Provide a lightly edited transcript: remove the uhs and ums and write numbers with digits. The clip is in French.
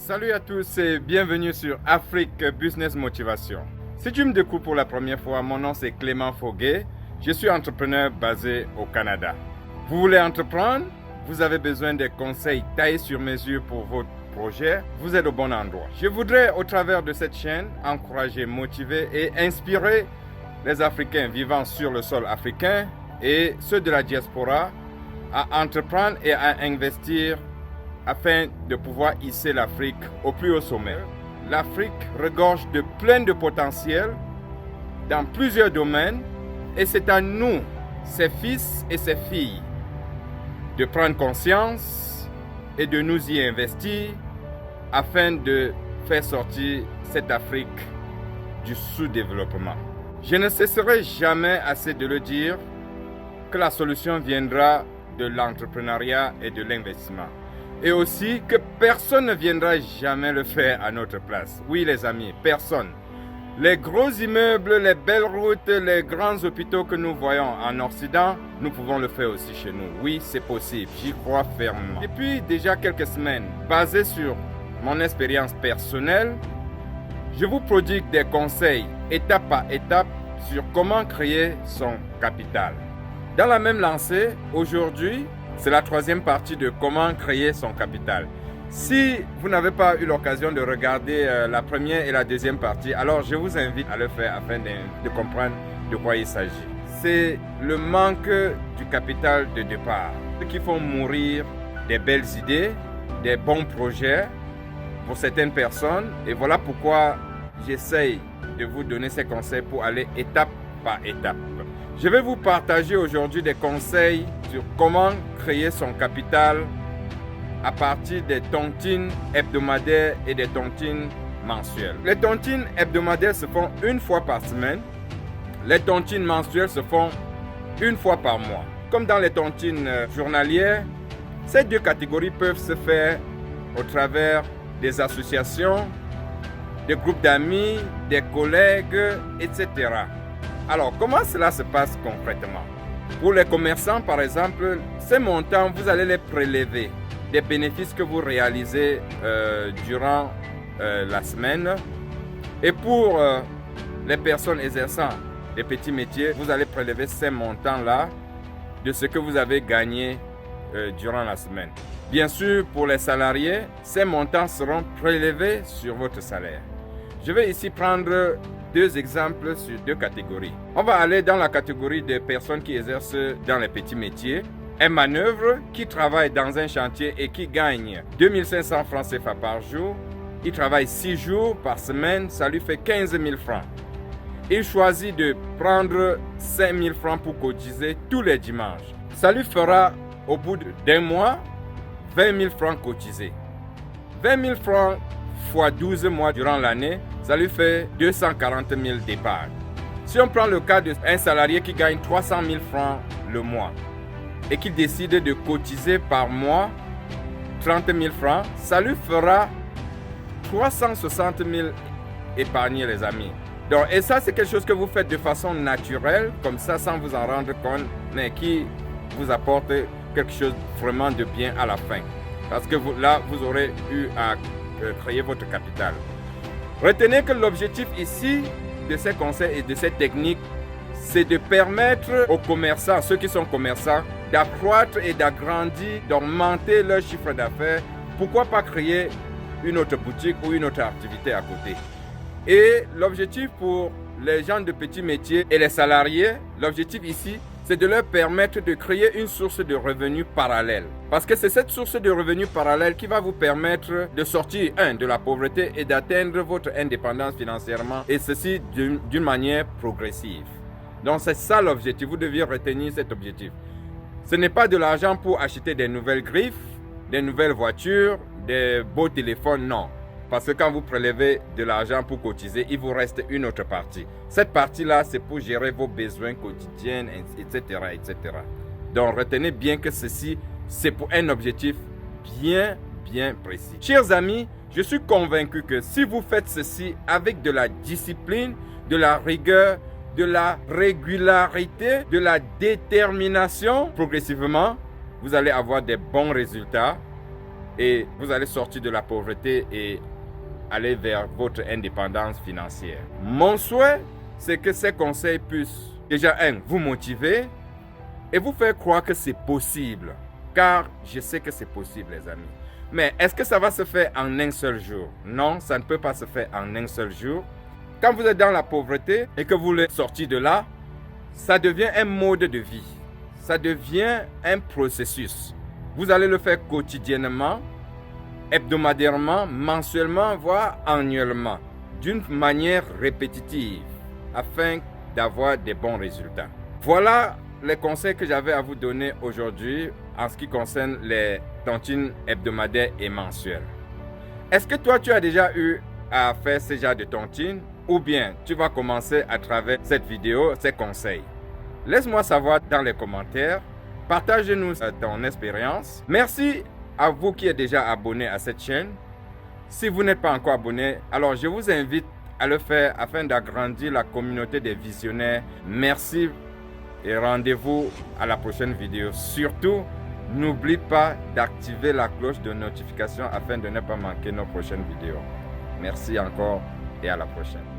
Salut à tous et bienvenue sur Afrique Business Motivation. Si tu me découvres pour la première fois, mon nom c'est Clément Foguet. Je suis entrepreneur basé au Canada. Vous voulez entreprendre? Vous avez besoin de conseils taillés sur mesure pour votre projet? Vous êtes au bon endroit. Je voudrais, au travers de cette chaîne, encourager, motiver et inspirer les Africains vivant sur le sol africain et ceux de la diaspora à entreprendre et à investir afin de pouvoir hisser l'Afrique au plus haut sommet. L'Afrique regorge de plein de potentiel dans plusieurs domaines et c'est à nous, ses fils et ses filles, de prendre conscience et de nous y investir afin de faire sortir cette Afrique du sous-développement. Je ne cesserai jamais assez de le dire que la solution viendra de l'entrepreneuriat et de l'investissement. Et aussi que personne ne viendra jamais le faire à notre place. Oui les amis, personne. Les gros immeubles, les belles routes, les grands hôpitaux que nous voyons en Occident, nous pouvons le faire aussi chez nous. Oui, c'est possible, j'y crois fermement. Depuis déjà quelques semaines, basé sur mon expérience personnelle, je vous prodigue des conseils étape par étape sur comment créer son capital. Dans la même lancée, aujourd'hui, c'est la troisième partie de comment créer son capital. Si vous n'avez pas eu l'occasion de regarder la première et la deuxième partie, alors je vous invite à le faire afin de comprendre de quoi il s'agit. C'est le manque du capital de départ qui font mourir des belles idées, des bons projets pour certaines personnes. Et voilà pourquoi j'essaye de vous donner ces conseils pour aller étape par étape. Je vais vous partager aujourd'hui des conseils sur comment créer son capital à partir des tontines hebdomadaires et des tontines mensuelles. Les tontines hebdomadaires se font une fois par semaine. Les tontines mensuelles se font une fois par mois. Comme dans les tontines journalières, ces deux catégories peuvent se faire au travers des associations, des groupes d'amis, des collègues, etc. Alors, comment cela se passe concrètement? Pour les commerçants, par exemple, ces montants, vous allez les prélever des bénéfices que vous réalisez durant la semaine. Et pour les personnes exerçant des petits métiers, vous allez prélever ces montants-là de ce que vous avez gagné durant la semaine. Bien sûr, pour les salariés, ces montants seront prélevés sur votre salaire. Je vais ici prendre deux exemples sur deux catégories. On va aller dans la catégorie des personnes qui exercent dans les petits métiers. Un manœuvre qui travaille dans un chantier et qui gagne 2500 francs CFA par jour. Il travaille 6 jours par semaine, ça lui fait 15 000 francs. Il choisit de prendre 5 000 francs pour cotiser tous les dimanches. Ça lui fera au bout d'un mois 20 000 francs cotisés. 20 000 francs fois 12 mois durant l'année, ça lui fait 240 000 d'épargne. Si on prend le cas d'un salarié qui gagne 300 000 francs le mois et qui décide de cotiser par mois 30 000 francs, ça lui fera 360 000 épargnés les amis. Donc, et ça c'est quelque chose que vous faites de façon naturelle, comme ça sans vous en rendre compte, mais qui vous apporte quelque chose vraiment de bien à la fin. Parce que là, vous aurez eu à créer votre capital. Retenez que l'objectif ici de ces conseils et de ces techniques, c'est de permettre aux commerçants, ceux qui sont commerçants, d'accroître et d'agrandir, d'augmenter leur chiffre d'affaires. Pourquoi pas créer une autre boutique ou une autre activité à côté? Et l'objectif pour les gens de petits métiers et les salariés, l'objectif ici, c'est de leur permettre de créer une source de revenus parallèle. Parce que c'est cette source de revenus parallèle qui va vous permettre de sortir, de la pauvreté et d'atteindre votre indépendance financièrement, et ceci d'une manière progressive. Donc c'est ça l'objectif, vous deviez retenir cet objectif. Ce n'est pas de l'argent pour acheter des nouvelles griffes, des nouvelles voitures, des beaux téléphones, non. Parce que quand vous prélevez de l'argent pour cotiser, il vous reste une autre partie. Cette partie-là, c'est pour gérer vos besoins quotidiens, etc., etc. Donc, retenez bien que ceci, c'est pour un objectif bien précis. Chers amis, je suis convaincu que si vous faites ceci avec de la discipline, de la rigueur, de la régularité, de la détermination, progressivement, vous allez avoir des bons résultats et vous allez sortir de la pauvreté et aller vers votre indépendance financière. Mon souhait, c'est que ces conseils puissent déjà, vous motiver et vous faire croire que c'est possible. Car je sais que c'est possible, les amis. Mais est-ce que ça va se faire en un seul jour? Non, ça ne peut pas se faire en un seul jour. Quand vous êtes dans la pauvreté et que vous voulez sortir de là, ça devient un mode de vie. Ça devient un processus. Vous allez le faire quotidiennement, hebdomadairement, mensuellement, voire annuellement, d'une manière répétitive, afin d'avoir des bons résultats. Voilà les conseils que j'avais à vous donner aujourd'hui en ce qui concerne les tontines hebdomadaires et mensuelles. Est-ce que toi, tu as déjà eu à faire ce genre de tontines ou bien tu vas commencer à travers cette vidéo, ces conseils? Laisse-moi savoir dans les commentaires. Partage-nous ton expérience. Merci à vous qui êtes déjà abonné à cette chaîne. Si vous n'êtes pas encore abonné, alors je vous invite à le faire afin d'agrandir la communauté des visionnaires. Merci et rendez-vous à la prochaine vidéo. Surtout, n'oublie pas d'activer la cloche de notification afin de ne pas manquer nos prochaines vidéos. Merci encore et à la prochaine.